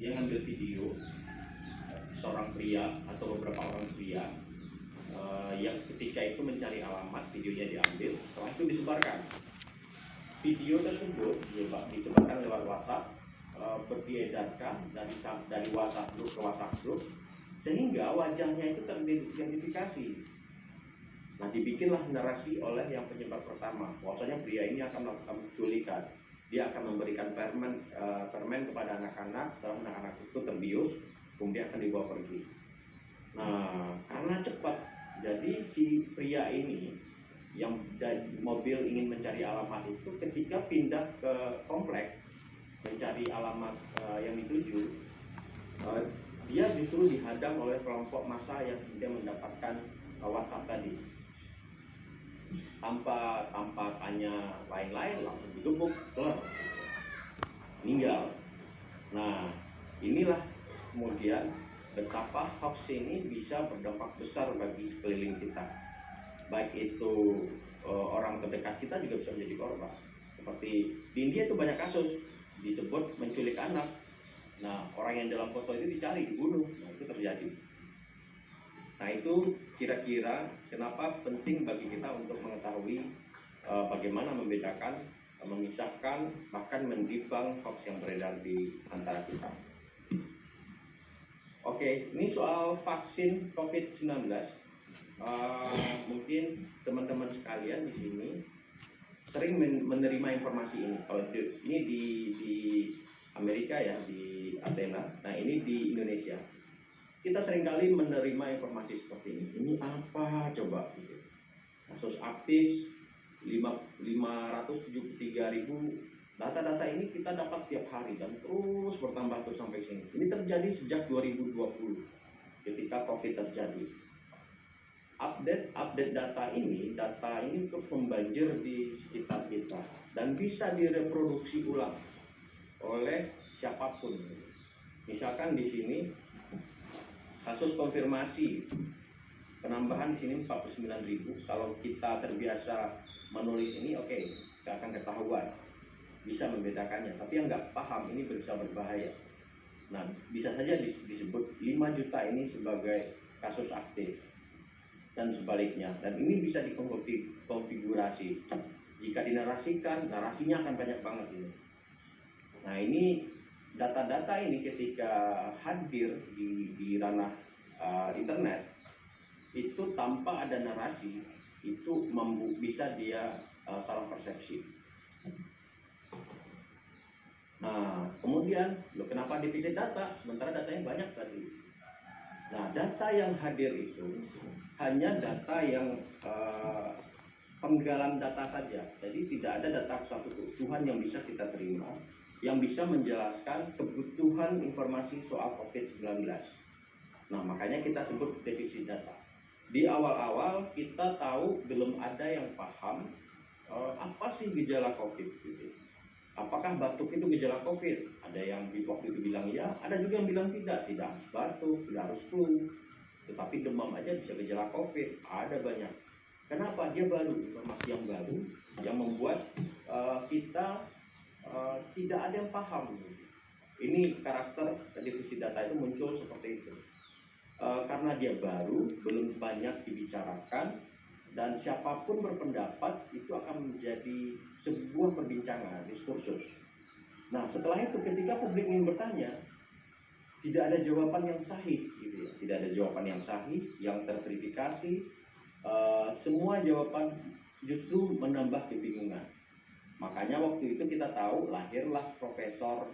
dia ngambil video seorang pria atau beberapa orang pria yang ketika itu mencari alamat, videonya diambil, setelah itu disebarkan. Video tersebut disebarkan lewat WhatsApp, diedarkan dari WhatsApp group ke WhatsApp group, sehingga wajahnya itu teridentifikasi. Nah, dibikinlah narasi oleh yang penyebar pertama, bahwasanya pria ini akan melakukan penculikan. Dia akan memberikan permen kepada anak-anak, setelah anak-anak itu terbius, kemudian akan dibawa pergi. Nah, karena cepat, jadi si pria ini yang dari mobil ingin mencari alamat itu, ketika pindah ke komplek mencari alamat yang dituju, dia justru dihadang oleh kelompok massa yang kemudian mendapatkan WhatsApp tadi. Tanpa tanya lain-lain, langsung digebuk, meninggal. Nah, inilah kemudian betapa hoax ini bisa berdampak besar bagi sekeliling kita. Baik itu orang terdekat kita juga bisa menjadi korban. Seperti di India itu banyak kasus disebut menculik anak. Nah, orang yang dalam foto itu dicari, dibunuh. Nah, itu terjadi. Nah, itu kira-kira kenapa penting bagi kita untuk mengetahui bagaimana membedakan, memisahkan, bahkan mendibang hoax yang beredar di antara kita. Oke, ini soal vaksin COVID-19. Mungkin teman-teman sekalian di sini sering menerima informasi ini. Kalau ini di Amerika ya, di Athena. Nah, ini di Indonesia. Kita seringkali menerima informasi seperti ini. Ini apa coba? Kasus aktif 573.000. Data-data ini kita dapat tiap hari dan terus bertambah terus sampai sini. Ini terjadi sejak 2020 ketika COVID terjadi. Update data ini terus membanjir di sekitar kita dan bisa direproduksi ulang oleh siapapun. Misalkan di sini kasus konfirmasi penambahan di sini 49.000. Kalau kita terbiasa menulis ini, oke, nggak akan ketahuan, bisa membedakannya. Tapi yang nggak paham ini bisa berbahaya. Nah, bisa saja disebut 5 juta ini sebagai kasus aktif dan sebaliknya. Dan ini bisa dikonfigurasi. Jika dinarasikan, narasinya akan banyak banget ini. Nah, ini data-data ini ketika hadir di ranah internet itu tanpa ada narasi itu bisa dia salah persepsi. Nah, kemudian kenapa defisit data sementara datanya banyak tadi? Nah, data yang hadir itu hanya data yang penggalan data saja. Jadi tidak ada data satu keutuhan yang bisa kita terima yang bisa menjelaskan kebutuhan informasi soal COVID-19. Nah, makanya kita sebut defisit data. Di awal-awal kita tahu belum ada yang paham apa sih gejala COVID gitu. Apakah batuk itu gejala COVID? Ada yang di waktu itu bilang ya, ada juga yang bilang tidak harus batuk, tidak harus flu. Tetapi demam aja bisa gejala COVID, ada banyak. Kenapa? Dia baru, informasi yang baru yang membuat kita tidak ada yang paham. Ini karakter defisit data itu muncul seperti itu. Karena dia baru, belum banyak dibicarakan, dan siapapun berpendapat itu akan menjadi sebuah perbincangan, diskursus. Nah, setelah itu ketika publik ingin bertanya, tidak ada jawaban yang sahih, gitu ya. Tidak ada jawaban yang sahih, yang terverifikasi. Semua jawaban justru menambah kebingungan. Makanya waktu itu kita tahu lahirlah profesor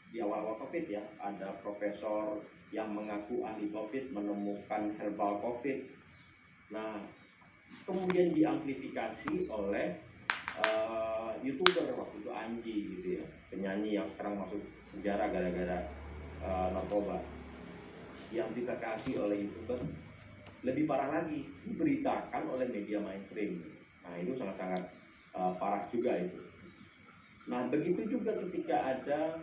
di awal-awal COVID ya, ada profesor yang mengaku ahli COVID menemukan herbal COVID. Nah, kemudian diamplifikasi oleh YouTuber waktu itu Anji gitu ya, penyanyi yang sekarang masuk penjara gara-gara narkoba. Diamplifikasi oleh YouTuber. Lebih parah lagi, diberitakan oleh media mainstream. Nah, itu sangat-sangat parah juga itu. Nah, begitu juga ketika ada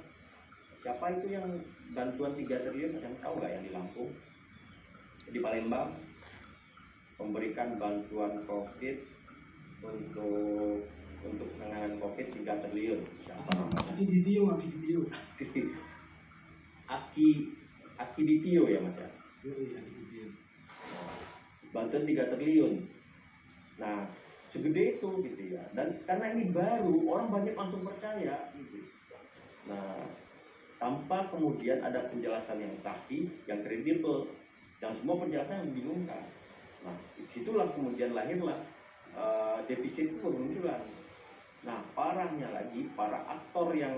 siapa itu yang bantuan 3 triliun, yang tahu nggak yang di Lampung, di Palembang, memberikan bantuan COVID untuk penanganan COVID 3 triliun. Siapa? Di video. Akiditio ya Mas ya. Bantuan 3 triliun. Nah, segede itu gitu ya. Dan karena ini baru, orang banyak langsung percaya gitu. Nah, tanpa kemudian ada penjelasan yang sahih, yang kredibel, dan semua penjelasan yang membingungkan. Nah, disitulah kemudian lahirlah defisit itu bermunculan. Nah, parahnya lagi, para aktor yang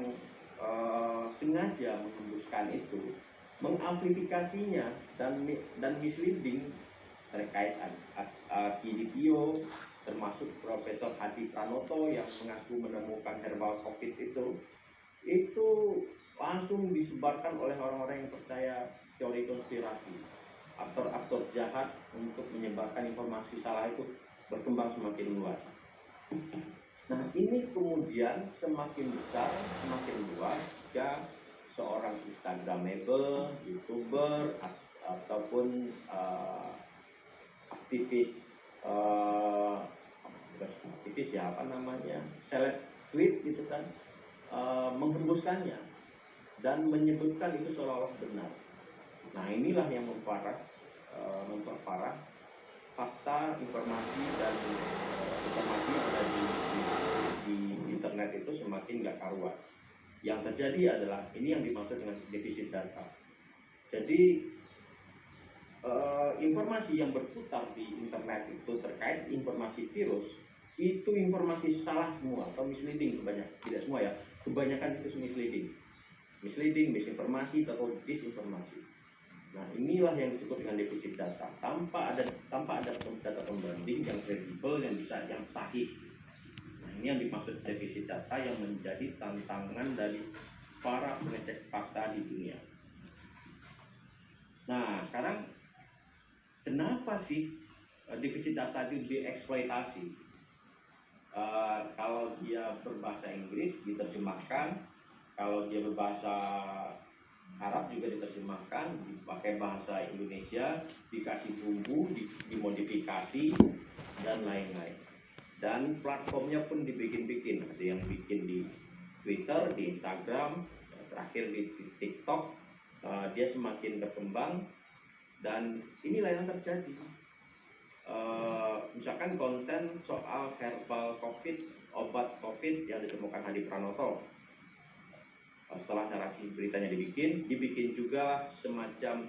sengaja menghembuskan itu mengamplifikasinya dan misleading terkait Akiditio, termasuk Profesor Hadi Pranoto yang mengaku menemukan herbal COVID itu langsung disebarkan oleh orang-orang yang percaya teori konspirasi. Aktor-aktor jahat untuk menyebarkan informasi salah itu berkembang semakin luas. Nah, ini kemudian semakin besar, semakin luas jika seorang Instagramable, YouTuber, ataupun aktivis ya apa namanya, seleb tweet gitu kan, menghembuskannya dan menyebutkan itu seolah-olah benar. Nah, inilah yang memperparah fakta informasi dan informasi yang ada di internet itu semakin nggak karuan. Yang terjadi adalah ini yang dimaksud dengan defisit data. Jadi informasi yang berputar di internet itu terkait informasi virus itu informasi salah semua atau misleading kebanyakan, tidak semua ya, kebanyakan itu misleading, misinformasi atau disinformasi. Nah, inilah yang disebut dengan defisit data. Tanpa ada data pembanding yang kredibel, yang sahih. Nah, ini yang dimaksud defisit data yang menjadi tantangan dari para pengecek fakta di dunia. Nah, sekarang kenapa sih defisit data itu dieksploitasi? Kalau dia berbahasa Inggris diterjemahkan, kalau dia berbahasa Arab juga diterjemahkan, dipakai bahasa Indonesia, dikasih bumbu, dimodifikasi, dan lain-lain. Dan platformnya pun dibikin-bikin, ada yang bikin di Twitter, di Instagram, terakhir di TikTok. Dia semakin berkembang, dan inilah yang terjadi. Misalkan konten soal herbal COVID, obat COVID yang ditemukan Hadi Pranoto. Setelah narasi beritanya dibikin juga semacam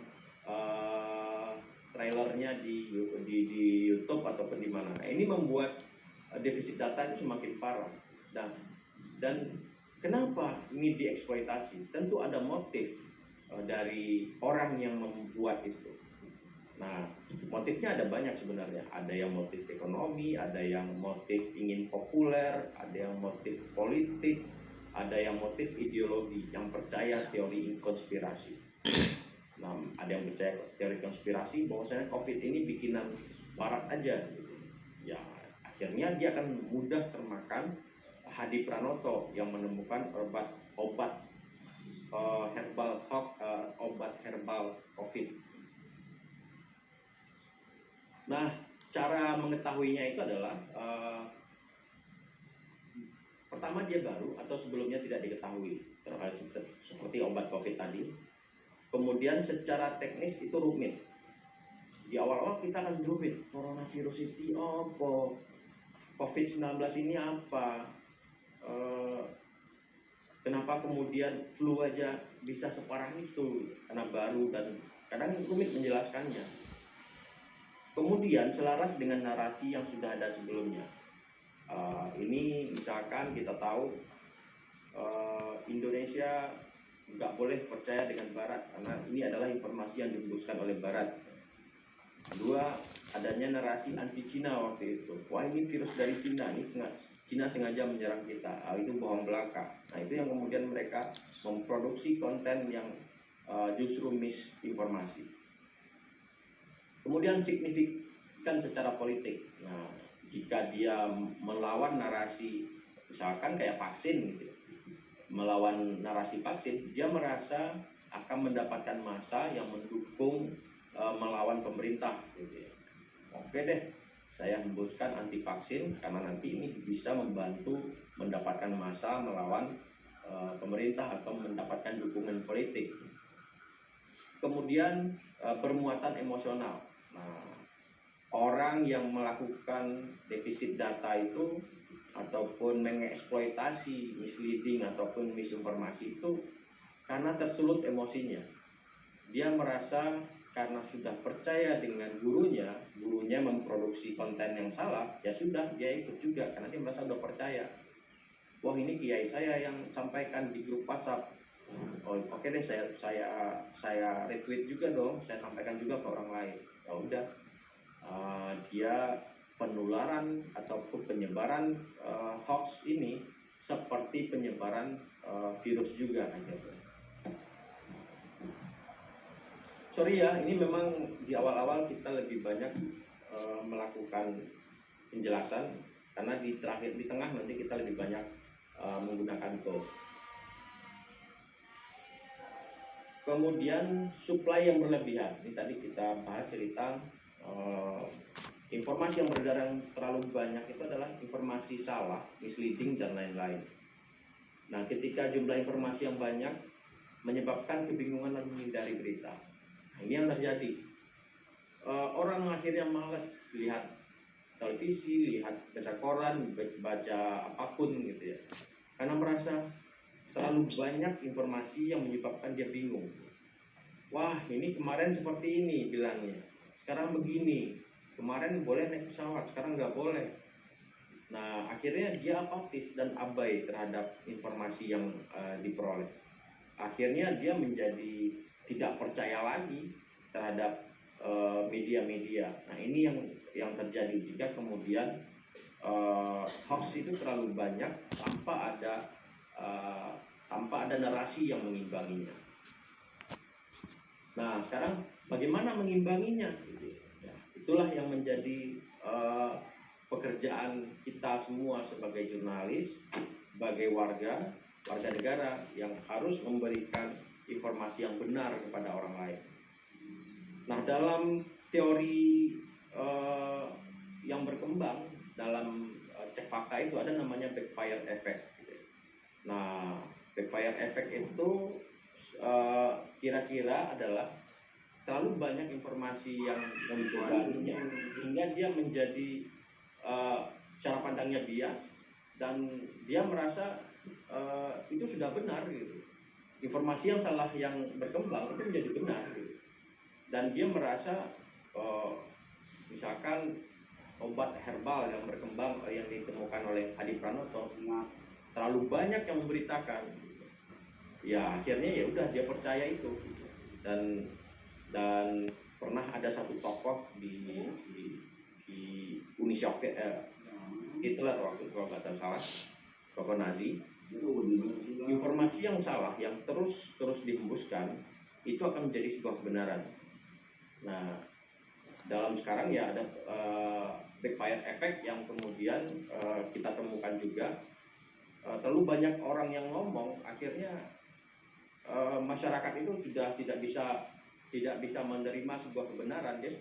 trailernya di YouTube ataupun di mana. Nah, ini membuat defisit data itu semakin parah. Dan kenapa ini dieksploitasi? Tentu ada motif dari orang yang membuat itu. Nah, motifnya ada banyak sebenarnya. Ada yang motif ekonomi, ada yang motif ingin populer, ada yang motif politik, ada yang motif ideologi, yang percaya teori konspirasi. Nah, ada yang percaya teori konspirasi bahwasanya COVID ini bikinan barat aja gitu. Ya, akhirnya dia akan mudah termakan Hadi Pranoto yang menemukan obat herbal COVID. Nah, cara mengetahuinya itu adalah pertama dia baru atau sebelumnya tidak diketahui, seperti obat COVID tadi. Kemudian secara teknis itu rumit. Di awal-awal kita akan rumit, coronavirus itu apa, COVID-19 ini apa, kenapa kemudian flu aja bisa separah itu, karena baru dan kadang rumit menjelaskannya. Kemudian selaras dengan narasi yang sudah ada sebelumnya. Ini misalkan kita tahu Indonesia nggak boleh percaya dengan Barat karena ini adalah informasi yang dihembuskan oleh Barat. Kedua, adanya narasi anti Cina waktu itu. Wah, ini virus dari Cina, ini Cina sengaja menyerang kita. Itu bohong belaka. Nah, itu yang kemudian mereka memproduksi konten yang justru misinformasi. Kemudian signifikan secara politik. Nah, jika dia melawan narasi, misalkan kayak vaksin gitu, melawan narasi vaksin, dia merasa akan mendapatkan massa yang mendukung melawan pemerintah gitu ya. Oke deh, saya hembuskan anti vaksin karena nanti ini bisa membantu mendapatkan massa melawan pemerintah atau mendapatkan dukungan politik. kemudian bermuatan emosional. Nah, orang yang melakukan defisit data itu ataupun mengeksploitasi misleading ataupun misinformasi itu karena tersulut emosinya. Dia merasa karena sudah percaya dengan gurunya memproduksi konten yang salah, ya sudah dia ikut juga karena dia merasa sudah percaya. Wah, ini kiai saya yang sampaikan di grup WhatsApp. Oh, oke deh, saya retweet juga dong, saya sampaikan juga ke orang lain. Ya udah, dia penularan ataupun penyebaran hoax ini seperti penyebaran virus juga aja. Sorry ya, ini memang di awal-awal kita lebih banyak melakukan penjelasan karena di tengah nanti kita lebih banyak menggunakan code. Kemudian supply yang berlebihan. Ini tadi kita bahas cerita informasi yang beredar yang terlalu banyak itu adalah informasi salah, misleading dan lain-lain. Nah, ketika jumlah informasi yang banyak menyebabkan kebingungan dan menghindari berita. Nah, ini yang terjadi. Orang akhirnya malas lihat televisi, lihat baca koran, baca apapun gitu ya. Karena merasa terlalu banyak informasi yang menyebabkan dia bingung. Wah, ini kemarin seperti ini bilangnya, sekarang begini. Kemarin boleh naik pesawat, sekarang nggak boleh. Nah, akhirnya dia apatis dan abai terhadap informasi yang diperoleh. Akhirnya dia menjadi tidak percaya lagi terhadap media-media. Nah, ini yang terjadi jika kemudian hoax itu terlalu banyak tanpa ada narasi yang mengimbanginya. Nah, sekarang bagaimana mengimbanginya? Itulah yang menjadi pekerjaan kita semua sebagai jurnalis, sebagai warga negara yang harus memberikan informasi yang benar kepada orang lain. Nah, dalam teori yang berkembang dalam cek fakta itu ada namanya backfire effect. Nah, backfire effect itu kira-kira adalah terlalu banyak informasi yang membebaninya hingga dia menjadi cara pandangnya bias dan dia merasa itu sudah benar gitu. Informasi yang salah yang berkembang itu menjadi benar gitu. Dan dia merasa misalkan obat herbal yang berkembang yang ditemukan oleh Hadi Pranoto terlalu banyak yang memberitakan. Ya akhirnya ya udah dia percaya itu gitu. Dan pernah ada satu tokoh di Uni Soviet Hitler waktu itu kalau nggak salah, tokoh Nazi, informasi yang salah yang terus dihembuskan itu akan menjadi sebuah kebenaran. Nah, dalam sekarang ya ada backfire effect yang kemudian kita temukan juga. Terlalu banyak orang yang ngomong, akhirnya masyarakat itu sudah tidak bisa menerima sebuah kebenaran, dia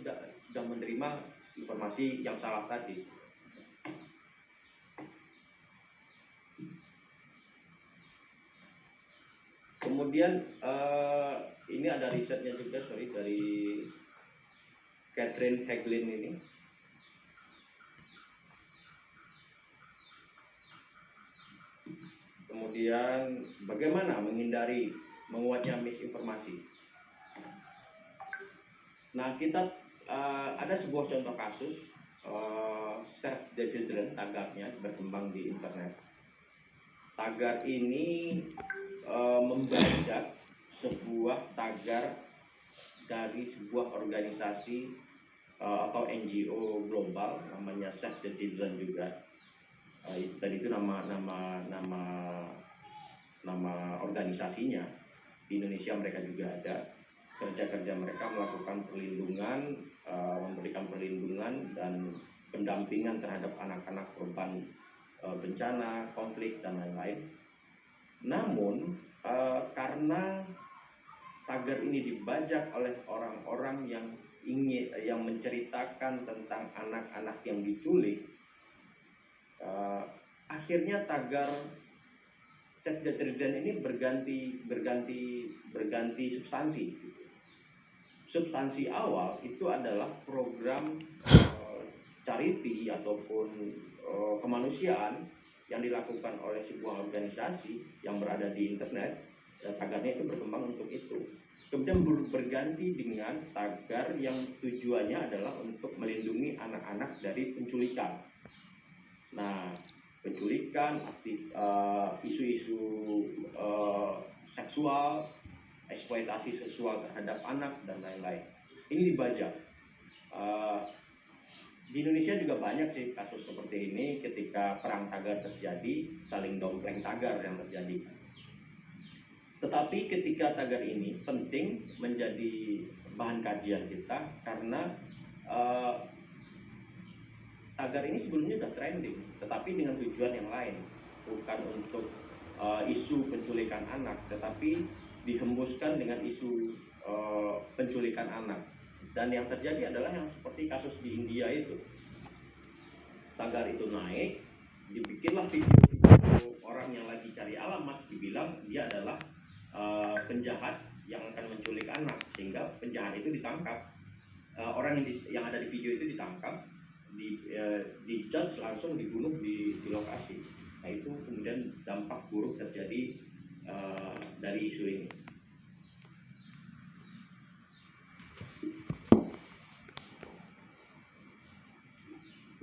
sudah menerima informasi yang salah tadi. Kemudian ini ada risetnya juga, dari Catherine Hagelin ini. Kemudian bagaimana menghindari menguatnya misinformasi. Nah, kita ada sebuah contoh kasus Save the Children, tagarnya berkembang di internet. Tagar ini membajak sebuah tagar dari sebuah organisasi atau NGO global namanya Save the Children juga. Tadi itu nama organisasinya. Di Indonesia mereka juga ada. Kerja mereka melakukan perlindungan, memberikan perlindungan dan pendampingan terhadap anak-anak korban bencana, konflik dan lain-lain. Namun karena tagar ini dibajak oleh orang-orang yang menceritakan tentang anak-anak yang diculik, akhirnya tagar Save the Children ini berganti substansi. substansi awal itu adalah program charity ataupun kemanusiaan yang dilakukan oleh sebuah organisasi yang berada di internet. Tagarnya itu berkembang untuk itu. Kemudian berganti dengan tagar yang tujuannya adalah untuk melindungi anak-anak dari penculikan. Nah, penculikan, isu-isu seksual, eksploitasi seksual terhadap anak dan lain-lain. Ini dibajak. Di Indonesia juga banyak sih kasus seperti ini ketika perang tagar terjadi, saling dompleng tagar yang terjadi. Tetapi ketika tagar ini penting menjadi bahan kajian kita karena tagar ini sebelumnya sudah trending, tetapi dengan tujuan yang lain, bukan untuk isu penculikan anak, tetapi dihembuskan dengan isu penculikan anak. Dan yang terjadi adalah yang seperti kasus di India itu. Tagar itu naik, dibikinlah video orang yang lagi cari alamat, dibilang dia adalah penjahat yang akan menculik anak, sehingga penjahat itu ditangkap. Orang yang ada di video itu ditangkap, dijudge langsung dibunuh di lokasi. Nah, itu kemudian dampak buruk terjadi dari isu ini.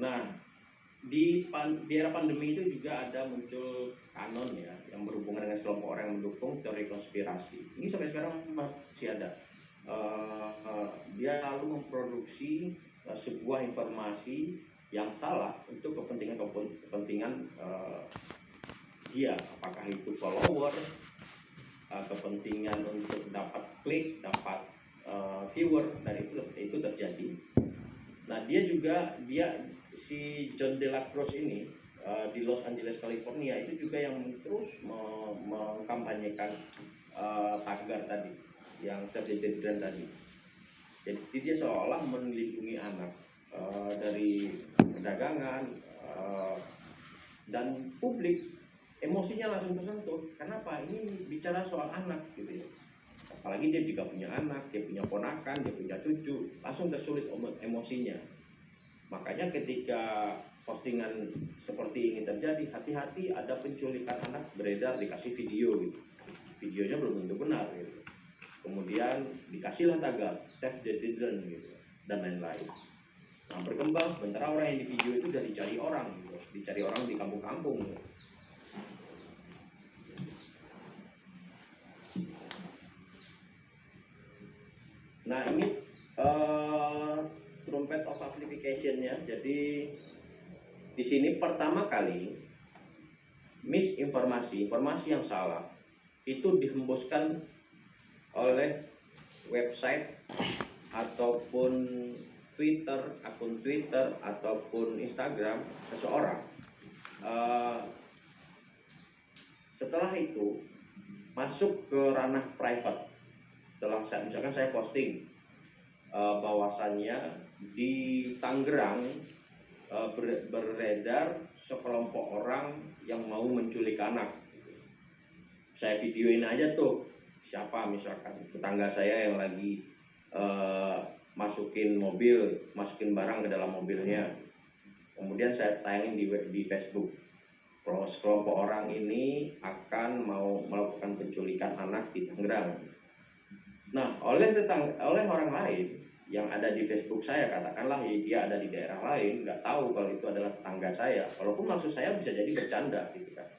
Nah, di era pandemi itu juga ada muncul kanon ya yang berhubungan dengan kelompok orang yang mendukung teori konspirasi. Ini sampai sekarang masih ada. Dia lalu memproduksi sebuah informasi yang salah untuk kepentingan dia, apakah itu follower, kepentingan untuk dapat klik, dapat viewer, dan itu terjadi. Nah, si John De La Cruz ini di Los Angeles, California itu juga yang terus mengkampanyekan tagar tadi, yang Save the Children tadi. Jadi dia seolah melindungi anak dari perdagangan, dan publik emosinya langsung tersentuh. Kenapa? Ini bicara soal anak gitu ya. Apalagi dia juga punya anak, dia punya ponakan, dia punya cucu, langsung tersulit emosinya. Makanya ketika postingan seperti ini terjadi, hati-hati, ada penculikan anak beredar, dikasih video gitu. Videonya belum tentu benar gitu. Kemudian dikasihlah tagar Save the Children gitu, dan lain-lain. Nah, berkembang, sementara orang yang di video itu sudah dicari orang gitu, dicari orang di kampung-kampung gitu. Nah, ini trumpet of amplification-nya. Jadi di sini pertama kali misinformasi, informasi yang salah itu dihembuskan oleh website ataupun akun Twitter ataupun Instagram seseorang. Setelah itu masuk ke ranah private. Setelah misalkan saya posting bahwasannya di Tangerang beredar sekelompok orang yang mau menculik anak. Saya videoin aja tuh, siapa misalkan tetangga saya yang lagi masukin barang ke dalam mobilnya. Kemudian saya tayangin di Facebook. Sekelompok orang ini akan mau melakukan penculikan anak di Tangerang. Nah, oleh orang lain yang ada di Facebook saya, katakanlah dia ada di daerah lain, nggak tahu kalau itu adalah tetangga saya, walaupun maksud saya bisa jadi bercanda gitu kan.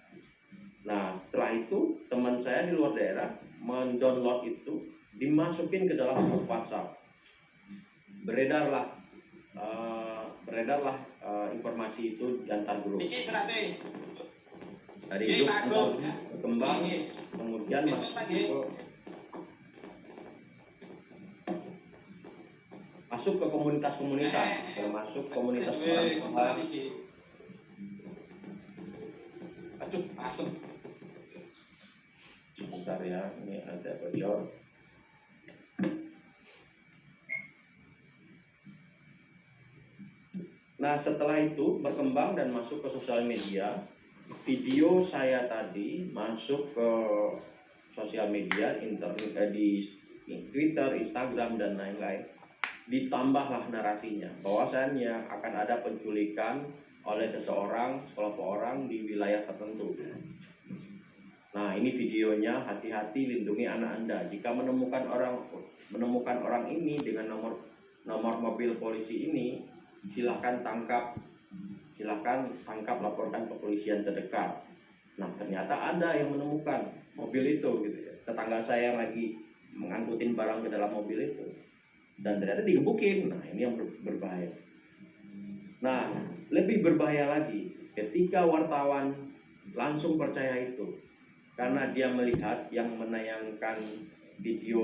Nah, setelah itu teman saya di luar daerah mendownload itu, dimasukin ke dalam grup WhatsApp. Beredarlah informasi itu di antar grup. Dari grup berkembang, kemudian masuk ke komunitas-komunitas, termasuk komunitas orang tua. Aduh, asem. Sebentar ya, ini ada bocor. Nah, setelah itu berkembang dan masuk ke sosial media. Video saya tadi masuk ke sosial media, di Twitter, Instagram, dan lain-lain, ditambahlah narasinya bahwasannya akan ada penculikan oleh seseorang, sekelompok orang di wilayah tertentu. Nah, ini videonya, hati-hati lindungi anak Anda. Jika menemukan orang ini dengan nomor mobil polisi ini, silakan tangkap, laporkan ke kepolisian terdekat. Nah, ternyata ada yang menemukan mobil itu, gitu ya. Tetangga saya lagi mengangkutin barang ke dalam mobil itu, dan ternyata digebukin. Nah, ini yang berbahaya. Nah, lebih berbahaya lagi ketika wartawan langsung percaya itu, karena dia melihat yang menayangkan video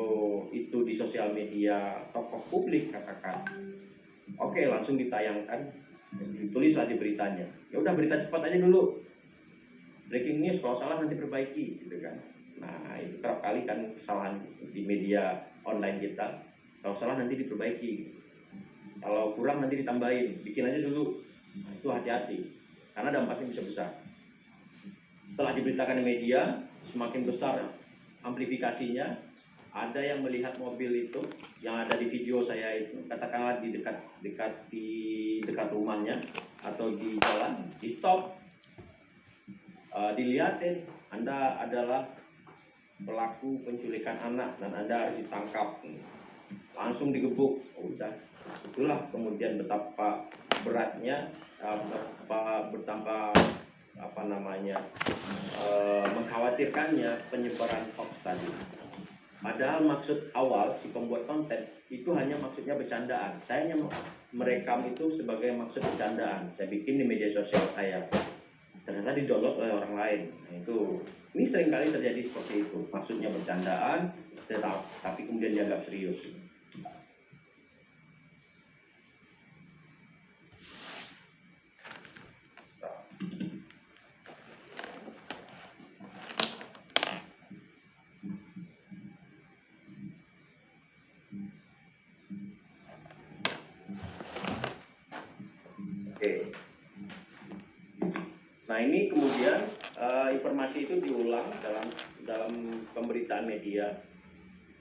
itu di sosial media tokoh publik, katakan, oke, langsung ditayangkan, ditulislah di beritanya. Ya udah, berita cepat aja dulu, breaking news, kalau salah nanti perbaiki, gitu kan. Nah, itu kerap kali kan kesalahan di media online kita, kalau salah nanti diperbaiki, kalau kurang nanti ditambahin, bikin aja dulu. Nah, itu hati-hati, karena dampaknya bisa besar. Setelah diberitakan di media, semakin besar amplifikasinya. Ada yang melihat mobil itu yang ada di video saya itu, katakanlah di dekat rumahnya atau di jalan, di stop, dilihatin Anda adalah pelaku penculikan anak dan Anda harus ditangkap, langsung digebuk. Udah, itulah kemudian betapa beratnya, betapa mengkhawatirkannya penyebaran hoax tadi. Padahal maksud awal si pembuat konten itu hanya maksudnya bercandaan. Saya hanya merekam itu sebagai maksud bercandaan. Saya bikin di media sosial saya. Ternyata di-download oleh orang lain. Nah, ini seringkali terjadi seperti itu. Maksudnya bercandaan, tapi kemudian dianggap serius. Oke. Nah, ini kemudian informasi itu diulang dalam pemberitaan media,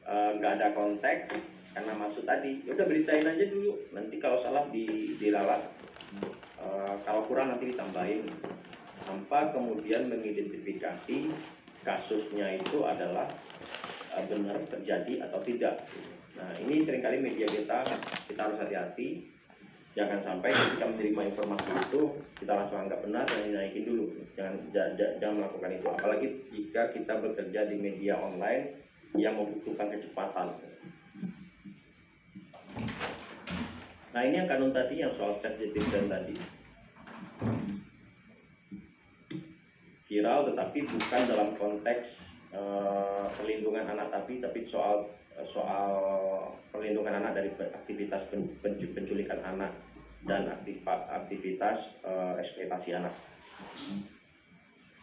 nggak ada konteks, karena maksud tadi, ya udah beritain aja dulu, nanti kalau salah diralat, kalau kurang nanti ditambahin, tanpa kemudian mengidentifikasi kasusnya itu adalah benar terjadi atau tidak. Nah, ini seringkali media kita harus hati-hati. Jangan sampai ketika menerima informasi itu kita langsung anggap benar dan dinaikin dulu. Jangan melakukan itu. Apalagi jika kita bekerja di media online yang membutuhkan kecepatan. Nah, ini yang kanun tadi, yang soal sensitif dan tadi. Viral tetapi bukan dalam konteks perlindungan anak, tapi soal perlindungan anak dari aktivitas penculikan anak dan aktivitas eksploitasi anak.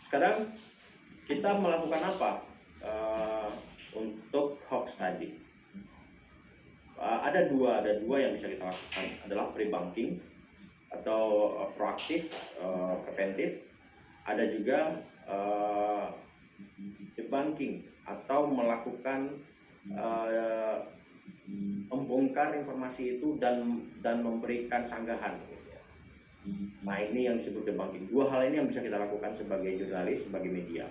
Sekarang kita melakukan apa untuk hoax tadi? Ada dua yang bisa kita lakukan, adalah pre-banking atau proaktif, preventif. Ada juga debunking atau melakukan membongkar informasi itu dan memberikan sanggahan. Nah, ini yang disebut debunking. Dua hal ini yang bisa kita lakukan sebagai jurnalis, sebagai media.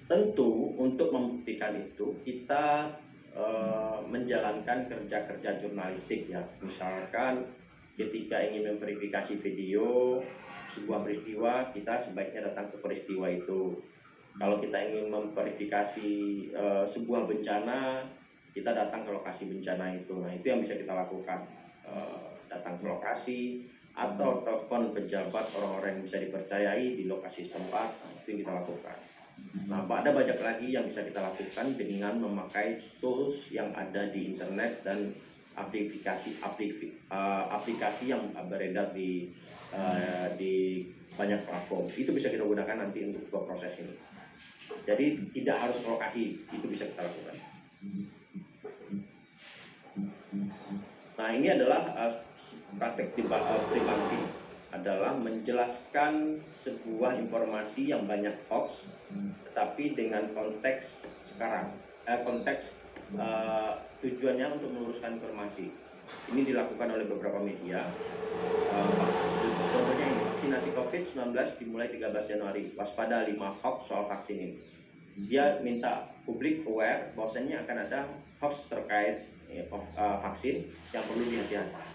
Tentu untuk membuktikan itu kita menjalankan kerja-kerja jurnalistik, ya. Misalkan ketika ingin memverifikasi video sebuah peristiwa, kita sebaiknya datang ke peristiwa itu. Kalau kita ingin memverifikasi sebuah bencana, kita datang ke lokasi bencana itu. Nah, itu yang bisa kita lakukan, datang ke lokasi atau telepon pejabat, orang-orang yang bisa dipercayai di lokasi setempat. Nah, itu yang kita lakukan. Nah, ada banyak lagi yang bisa kita lakukan dengan memakai tools yang ada di internet dan aplikasi yang beredar di banyak platform. Itu bisa kita gunakan nanti untuk proses ini. Jadi tidak harus ke lokasi, itu bisa kita lakukan. Nah, ini adalah praktek pre-banking, adalah menjelaskan sebuah informasi yang banyak hoax, tetapi dengan konteks sekarang, konteks tujuannya untuk meluruskan informasi. Ini dilakukan oleh beberapa media. Contohnya ini, vaksinasi COVID-19 dimulai 13 Januari, waspada 5 hoax soal vaksin ini. Dia minta publik aware bahwasannya akan ada hoax terkait vaksin yang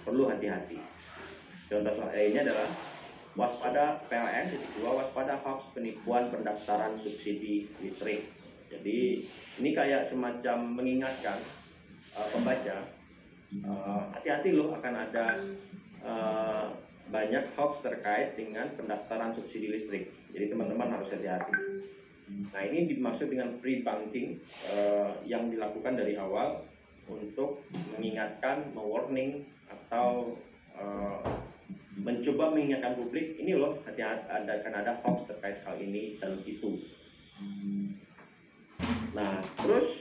perlu hati-hati. Contoh lainnya adalah waspada PLN, kedua waspada hoax penipuan pendaftaran subsidi listrik. Jadi ini kayak semacam mengingatkan pembaca, hati-hati loh, akan ada banyak hoax terkait dengan pendaftaran subsidi listrik. Jadi teman-teman harus hati-hati. Nah, ini dimaksud dengan pre-banking yang dilakukan dari awal untuk mengingatkan, mewarning atau mencoba mengingatkan publik, ini loh hati-hati, akan ada hoax terkait hal ini dan itu. Nah, terus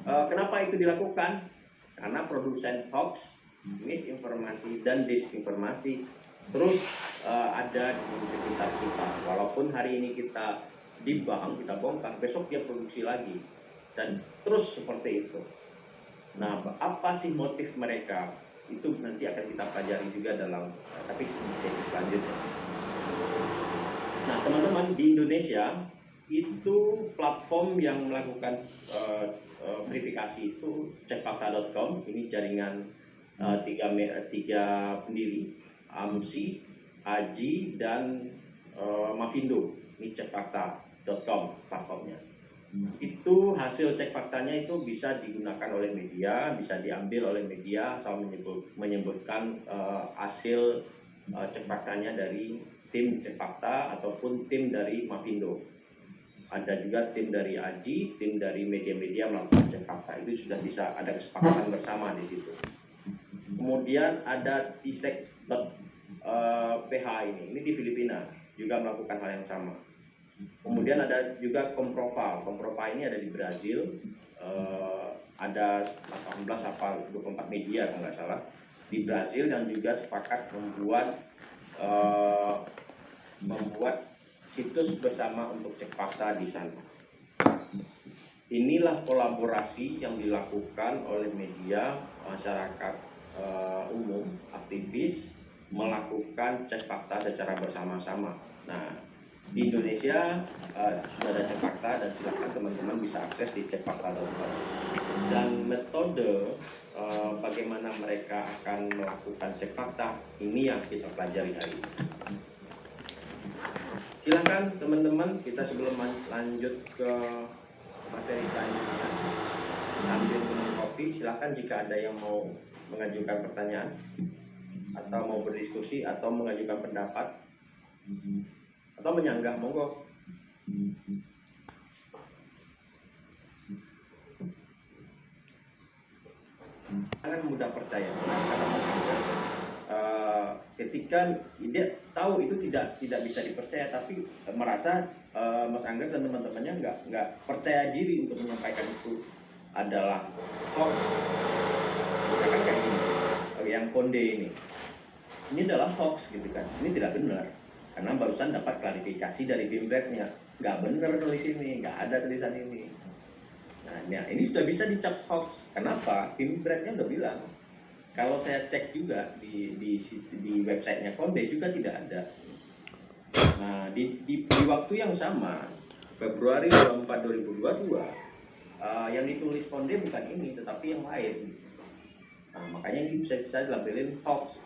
kenapa itu dilakukan? Karena produsen hoax, misinformasi dan disinformasi terus ada di sekitar kita. Walaupun hari ini kita di bank, kita bongkar, besok dia produksi lagi dan terus seperti itu. Nah, apa sih motif mereka? Itu nanti akan kita pelajari juga dalam tapi di sesi selanjutnya. Nah, teman-teman, di Indonesia itu platform yang melakukan verifikasi itu cekfakta.com. Ini jaringan tiga pendiri, AMSI, AJI, dan Mavindo. Ini cekfakta.com platformnya. Itu hasil cek faktanya itu bisa digunakan oleh media, bisa diambil oleh media asal menyebutkan hasil cek faktanya dari tim cek fakta ataupun tim dari Mavindo. Ada juga tim dari AJI, tim dari media-media melakukan cek fakta. Itu sudah bisa ada kesepakatan bersama di situ. Kemudian ada tisek.ph ini di Filipina juga melakukan hal yang sama. Kemudian ada juga Komprofile ini ada di Brazil, ada 18 apa 24 media kalau nggak salah di Brazil yang juga sepakat membuat situs bersama untuk cek fakta di sana. Inilah kolaborasi yang dilakukan oleh media, masyarakat umum, aktivis melakukan cek fakta secara bersama-sama. Nah, di Indonesia sudah ada cek fakta dan silakan teman-teman bisa akses di cekfakta.com. Dan metode bagaimana mereka akan melakukan cek fakta ini yang kita pelajari hari ini. Silakan teman-teman, kita sebelum lanjut ke materi selanjutnya sambil minum kopi, silakan jika ada yang mau mengajukan pertanyaan atau mau berdiskusi atau mengajukan pendapat atau menyanggah, monggo. Jangan mudah percaya karena ketika dia tahu itu tidak bisa dipercaya, tapi merasa Mas Angger dan teman-temannya nggak percaya diri untuk menyampaikan itu adalah hoax. Misalkan kayak gini, yang Konde ini adalah hoax gitu kan, ini tidak benar. Karena barusan dapat klarifikasi dari BIMPRED-nya, nggak benar tulis ini, nggak ada tulisan ini. Nah, ini sudah bisa dicap hoax. Kenapa? BIMPRED-nya udah bilang. Kalau saya cek juga di websitenya Konde juga tidak ada. Nah, di waktu yang sama, Februari 24 2022, yang ditulis Konde bukan ini, tetapi yang lain. Nah, makanya ini bisa saya labelin hoax.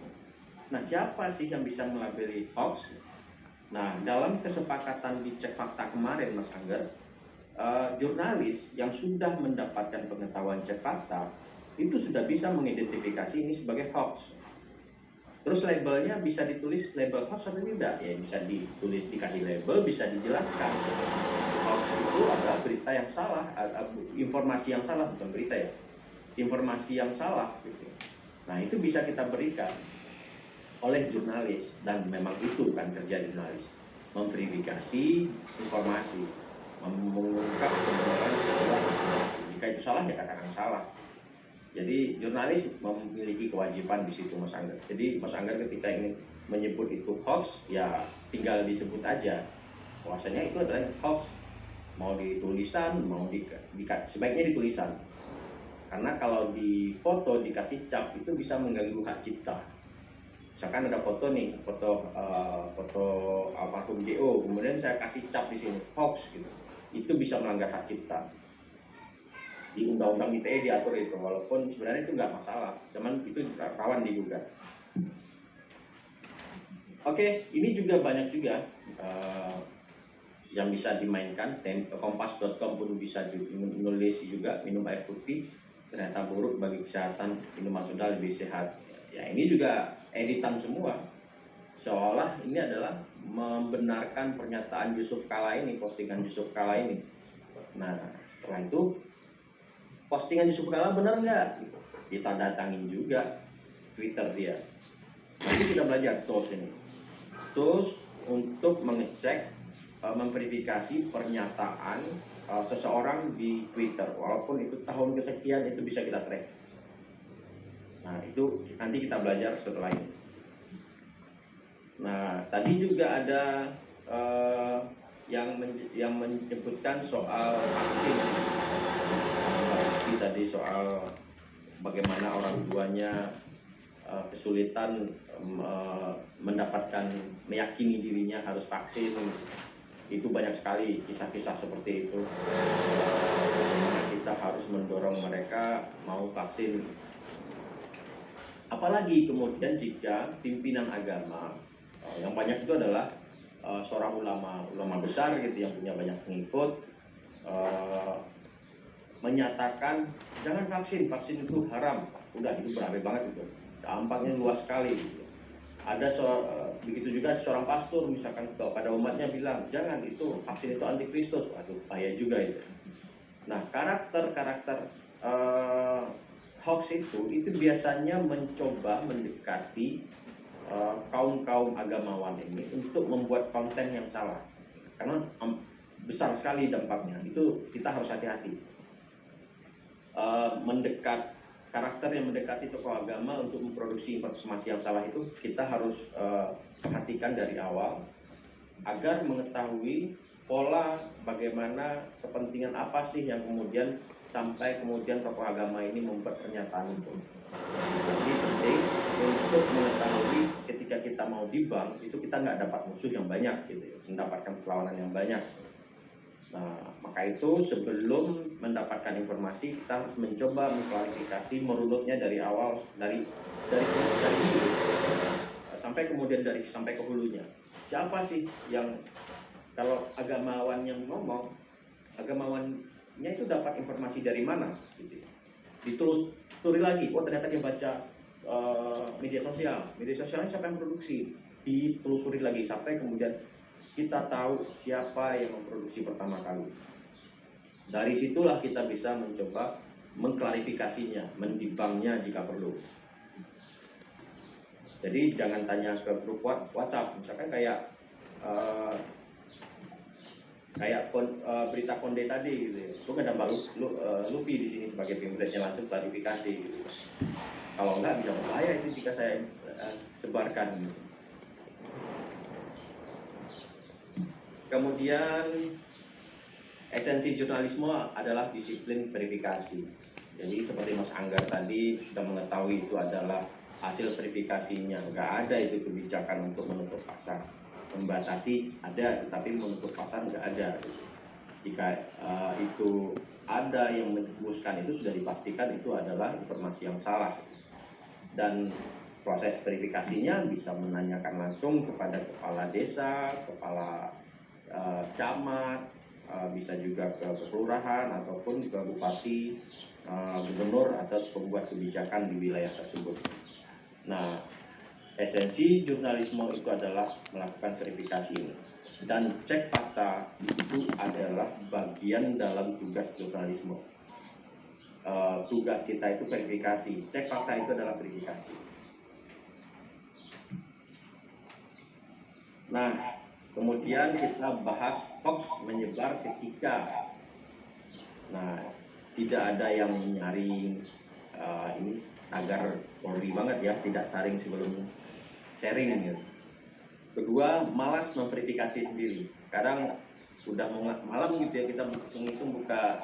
Nah, siapa sih yang bisa melabeli hoax? Nah, dalam kesepakatan di cek fakta kemarin, Mas Angger, jurnalis yang sudah mendapatkan pengetahuan cek fakta itu sudah bisa mengidentifikasi ini sebagai hoax. Terus labelnya bisa ditulis label hoax atau tidak? Ya bisa ditulis, dikasih label, bisa dijelaskan. Hoax itu adalah berita yang salah, informasi yang salah, bukan berita ya, informasi yang salah gitu. Nah, itu bisa kita berikan oleh jurnalis, dan memang itu kan kerja jurnalis, memverifikasi informasi, mengungkap kebenaran sebuah informasi. Jika itu salah, ya katakan salah. Jadi jurnalis memiliki kewajiban di situ, Mas Angger. Jadi Mas Angger ketika ingin menyebut itu hoax, ya tinggal disebut aja bahwasanya itu adalah hoax. Mau di tulisan, mau sebaiknya di tulisan. Karena kalau di foto dikasih cap itu bisa mengganggu hak cipta. Misalkan ada foto nih, foto almarhum DO, kemudian saya kasih cap di sini hoax gitu, itu bisa melanggar hak cipta. Di undang-undang ITE diatur itu, walaupun sebenarnya itu nggak masalah, cuman itu rawan digugat. Oke, ini juga banyak juga yang bisa dimainkan. Kompas.com pun bisa menulis juga, minum air putih ternyata buruk bagi kesehatan, minuman soda lebih sehat. Ya ini juga editan semua, seolah ini adalah membenarkan pernyataan Yusuf Kala ini, postingan Yusuf Kala ini. Nah setelah itu postingan Yusuf Kala benar nggak? Kita datangin juga Twitter dia. Nanti kita belajar tools ini, tools untuk mengecek, memverifikasi pernyataan seseorang di Twitter, walaupun itu tahun kesekian itu bisa kita track. Nah itu nanti kita belajar setelah ini. Nah tadi juga ada yang menyebutkan soal vaksin. Tadi soal bagaimana orang tuanya kesulitan mendapatkan, meyakini dirinya harus vaksin. Itu banyak sekali kisah-kisah seperti itu. Kita harus mendorong mereka mau vaksin. Apalagi kemudian jika pimpinan agama, yang banyak itu adalah seorang ulama besar gitu yang punya banyak pengikut, menyatakan jangan vaksin itu haram. Udah itu berabe banget itu, dampaknya luas sekali gitu. Ada begitu juga seorang pastor misalkan kepada umatnya bilang jangan, itu vaksin itu antikristus. Waduh bahaya juga itu. Nah karakter hoax itu biasanya mencoba mendekati kaum agamawan ini untuk membuat konten yang salah, karena besar sekali dampaknya. Itu kita harus hati-hati. Karakter yang mendekati tokoh agama untuk memproduksi informasi yang salah itu kita harus perhatikan dari awal, agar mengetahui pola bagaimana, kepentingan apa sih yang kemudian sampai kemudian tokoh agama ini membuat pernyataan itu. Jadi penting untuk mengetahui ketika kita mau di bank itu kita nggak dapat musuh yang banyak gitu, mendapatkan perlawanan yang banyak. Nah, maka itu sebelum mendapatkan informasi kita harus mencoba mengklarifikasi, merunutnya dari awal, dari hulu sampai kemudian sampai ke hulunya. Siapa sih yang, kalau agamawan yang ngomong, agamawannya itu dapat informasi dari mana gitu. Ditelusuri lagi, ternyata dia baca media sosialnya siapa yang produksi, ditelusuri lagi sampai kemudian kita tahu siapa yang memproduksi pertama kali. Dari situlah kita bisa mencoba mengklarifikasinya, mendibangnya jika perlu. Jadi jangan tanya ke grup WhatsApp, misalkan kayak berita Konde tadi gitu ya. Lu nggak ada Luffy di sini sebagai pimpinan, langsung klarifikasi gitu. Kalau enggak bisa berbahaya itu jika saya sebarkan gitu. Kemudian esensi jurnalisme adalah disiplin verifikasi. Jadi seperti Mas Anggar tadi sudah mengetahui itu adalah hasil verifikasinya. Nggak ada itu kebijakan untuk menutup pasar. Membatasi ada, tetapi menutup pasar nggak ada. Jika itu ada yang menyebutkan, itu sudah dipastikan itu adalah informasi yang salah. Dan proses verifikasinya bisa menanyakan langsung kepada kepala desa, kepala camat, bisa juga ke kelurahan ataupun ke bupati, gubernur atau pembuat kebijakan di wilayah tersebut. Nah, esensi jurnalisme itu adalah melakukan verifikasi ini, dan cek fakta itu adalah bagian dalam tugas jurnalisme. Tugas kita itu verifikasi, cek fakta itu adalah verifikasi. Nah, kemudian kita bahas hoax menyebar ketika, nah tidak ada yang nyaring, ini agar Polri banget ya, tidak saring sebelum sharing gitu. Kedua, malas memverifikasi sendiri. Kadang sudah malam gitu ya, kita iseng-iseng buka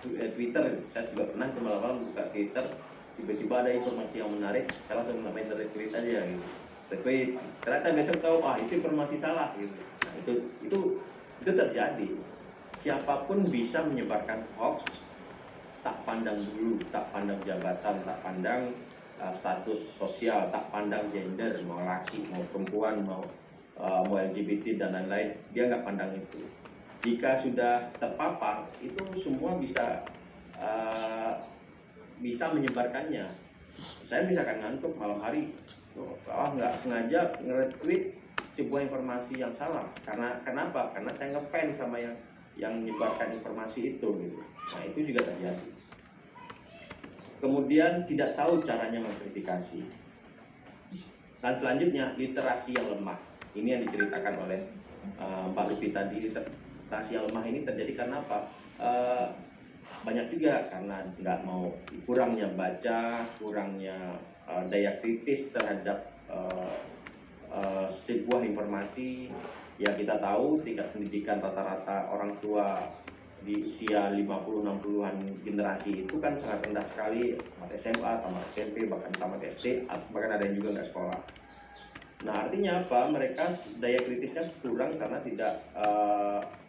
Twitter, saya juga pernah malam-malam buka Twitter, tiba-tiba ada informasi yang menarik, saya langsung main retweet aja gitu. Retweet, ternyata besok tahu, itu informasi salah gitu. Nah, itu terjadi. Siapapun bisa menyebarkan hoax, tak pandang dulu, tak pandang jabatan, tak pandang status sosial, tak pandang gender, mau laki, mau perempuan, mau LGBT dan lain-lain, dia nggak pandang itu. Jika sudah terpapar, itu semua bisa menyebarkannya. Saya misalkan ngantuk malam hari, nggak sengaja nge-retweet sebuah informasi yang salah. Kenapa? Karena saya ngefans sama yang menyebarkan informasi itu. Gitu. Nah, itu juga terjadi. Kemudian tidak tahu caranya memverifikasi. Dan selanjutnya literasi yang lemah. Ini yang diceritakan oleh Mbak Lupi tadi. Literasi yang lemah ini terjadi karena apa? Banyak juga karena nggak mau, kurangnya baca, kurangnya daya kritis terhadap sebuah informasi. Ya kita tahu tingkat pendidikan rata-rata orang tua di usia 50-60an generasi itu kan sangat rendah sekali, tamat SMA, tamat SMP, bahkan tamat SD, bahkan ada yang juga nggak sekolah. Nah artinya apa? Mereka daya kritisnya kurang karena tidak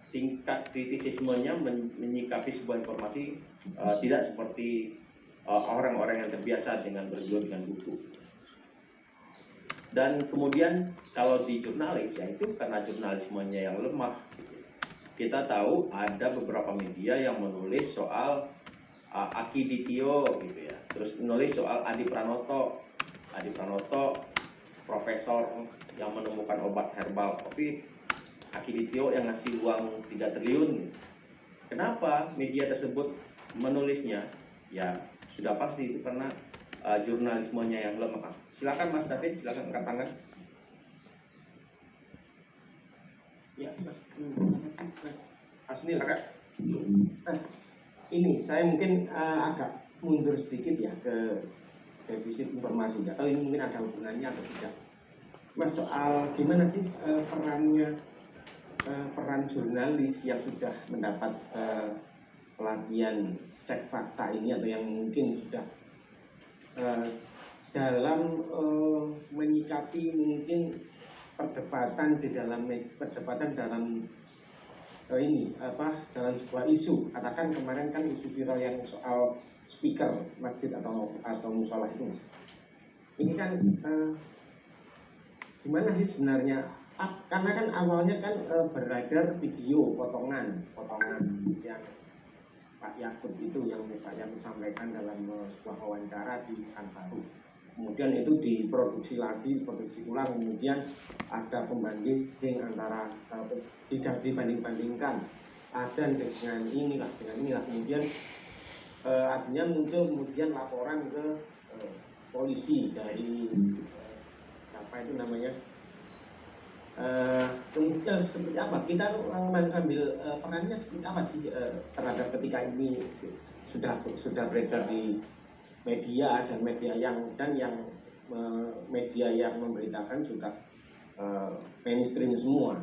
tingkat kritisismenya menyikapi sebuah informasi tidak seperti orang-orang yang terbiasa dengan bergaul dengan buku. Dan kemudian kalau di jurnalis, ya itu karena jurnalismenya yang lemah. Kita tahu ada beberapa media yang menulis soal Aki Ditio gitu ya, terus menulis soal Adi Pranoto, profesor yang menemukan obat herbal, tapi Aki Ditio yang ngasih uang 3 triliun. Kenapa media tersebut menulisnya? Ya sudah pasti itu karena jurnalismenya yang lemah. Silakan Mas David, silakan angkat tangan. Ya, Mas Asnil. Mas, ini saya mungkin agak mundur sedikit ya ke defisit informasi. Nggak tahu ini mungkin ada hubungannya atau tidak. Mas, soal gimana sih peran jurnalis yang sudah mendapat pelatihan cek fakta ini, atau yang mungkin sudah dalam menyikapi mungkin perdebatan dalam dalam sebuah isu. Katakan kemarin kan isu viral yang soal speaker masjid atau musola itu, Mas. Ini kan gimana sih sebenarnya? Karena kan awalnya kan beredar video potongan yang Pak Yakut itu, yang Pak Yakut sampaikan dalam sebuah wawancara di Pekanbaru. Kemudian itu diproduksi ulang, kemudian ada pembanding antara tidak dibanding-bandingkan, ada dengan inilah, kemudian artinya muncul kemudian laporan ke polisi dari siapa itu namanya, kemudian seperti apa kita mengambil perannya seperti apa sih terhadap ketika ini sudah beredar di media media yang memberitakan juga mainstream semua.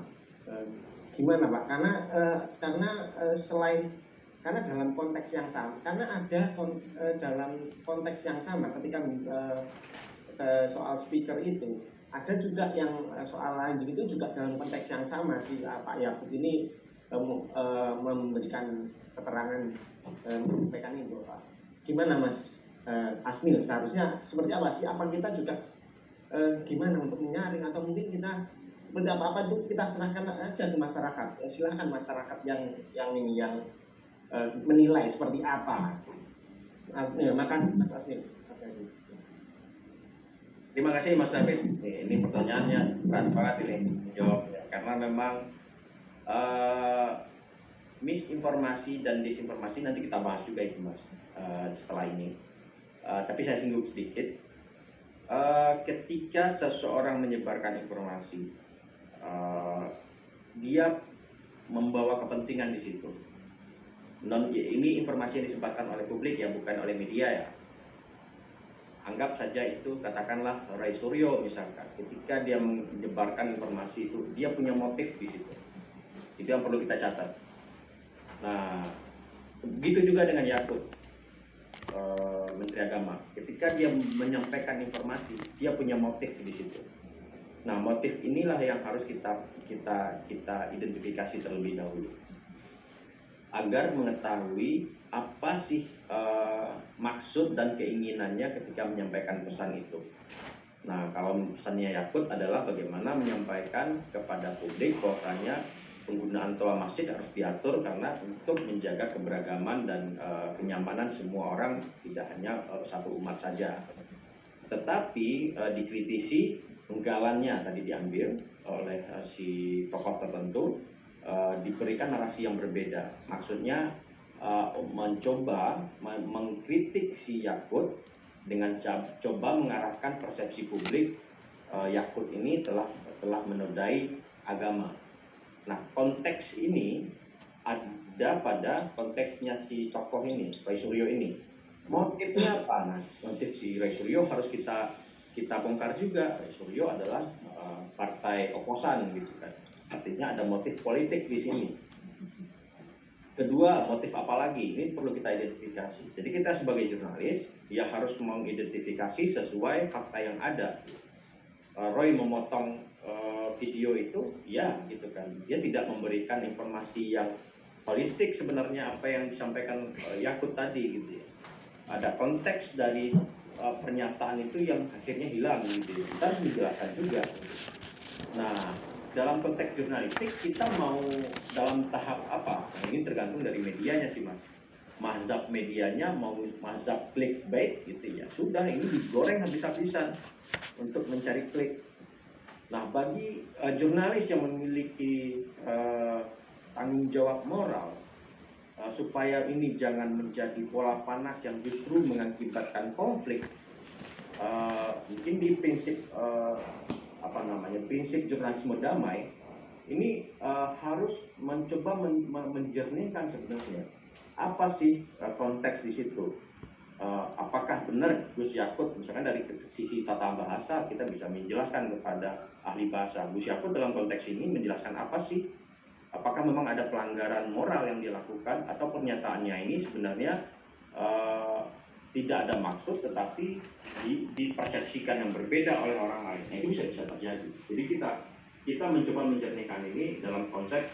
Gimana Pak? Karena dalam konteks yang sama, dalam konteks yang sama ketika soal speaker itu, ada juga yang soal lain itu juga dalam konteks yang sama si Pak Yakut ini memberikan keterangan, menyampaikan itu Pak. Gimana Mas Asnil, seharusnya seperti apa sih? Apa kita juga gimana untuk menyaring, atau mungkin kita seperti apa itu kita serahkan aja ke masyarakat? Silahkan masyarakat yang menilai seperti apa. Makan Mas Asnil. Terima kasih Mas David. Ini pertanyaannya berat banget ini jawab, karena memang misinformasi dan disinformasi nanti kita bahas juga itu Mas setelah ini. Tapi saya singgung sedikit. Ketika seseorang menyebarkan informasi, dia membawa kepentingan di situ. Ini informasi yang disebarkan oleh publik ya, bukan oleh media ya. Anggap saja itu katakanlah Ray Suryo misalkan, ketika dia menyebarkan informasi itu, dia punya motif di situ. Itu yang perlu kita catat. Nah, Begitu juga dengan Yakut, Menteri Agama. Ketika dia menyampaikan informasi, dia punya motif di situ. Nah, motif inilah yang harus kita identifikasi terlebih dahulu agar mengetahui apa sih maksud dan keinginannya ketika menyampaikan pesan itu. Nah, kalau pesannya Yakut adalah bagaimana menyampaikan kepada publik bahwasanya penggunaan toa masjid harus diatur karena untuk menjaga keberagaman dan kenyamanan semua orang, tidak hanya satu umat saja. Tetapi dikritisi penggalannya tadi diambil oleh si tokoh tertentu, diberikan narasi yang berbeda. Maksudnya mencoba mengkritik si Yakut dengan coba mengarahkan persepsi publik Yakut ini telah menodai agama. Nah, konteks ini ada pada konteksnya si tokoh ini, Roy Suryo ini. Motifnya apa? Nah, motif si Roy Suryo harus kita bongkar juga. Roy Suryo adalah partai oposan gitu kan. Artinya ada motif politik di sini. Kedua, motif apa lagi? Ini perlu kita identifikasi. Jadi kita sebagai jurnalis ya harus mengidentifikasi sesuai fakta yang ada. Roy memotong video itu, ya gitu kan. Dia tidak memberikan informasi yang holistik sebenarnya apa yang disampaikan Yakut tadi gitu ya. Ada konteks dari pernyataan itu yang akhirnya hilang gitu ya. Kita harus dijelaskan juga. Nah, dalam konteks jurnalistik kita mau dalam tahap apa? Nah, ini tergantung dari medianya sih Mas. Mazhab medianya mau mazhab clickbait gitu ya. Sudah ini digoreng habis-habisan untuk mencari klik. Nah, bagi jurnalis yang memiliki tanggung jawab moral supaya ini jangan menjadi bola panas yang justru mengakibatkan konflik, mungkin di prinsip prinsip jurnalisme damai ini harus mencoba menjernihkan sebenarnya apa sih konteks di situ. Apakah benar Gus Yakut, misalkan dari sisi tata bahasa kita bisa menjelaskan kepada ahli bahasa, Gus Yakut dalam konteks ini menjelaskan apa sih? Apakah memang ada pelanggaran moral yang dilakukan atau pernyataannya ini sebenarnya tidak ada maksud tetapi dipersepsikan yang berbeda oleh orang lain. Nah, itu bisa terjadi. Jadi kita mencoba menjernihkan ini dalam konsep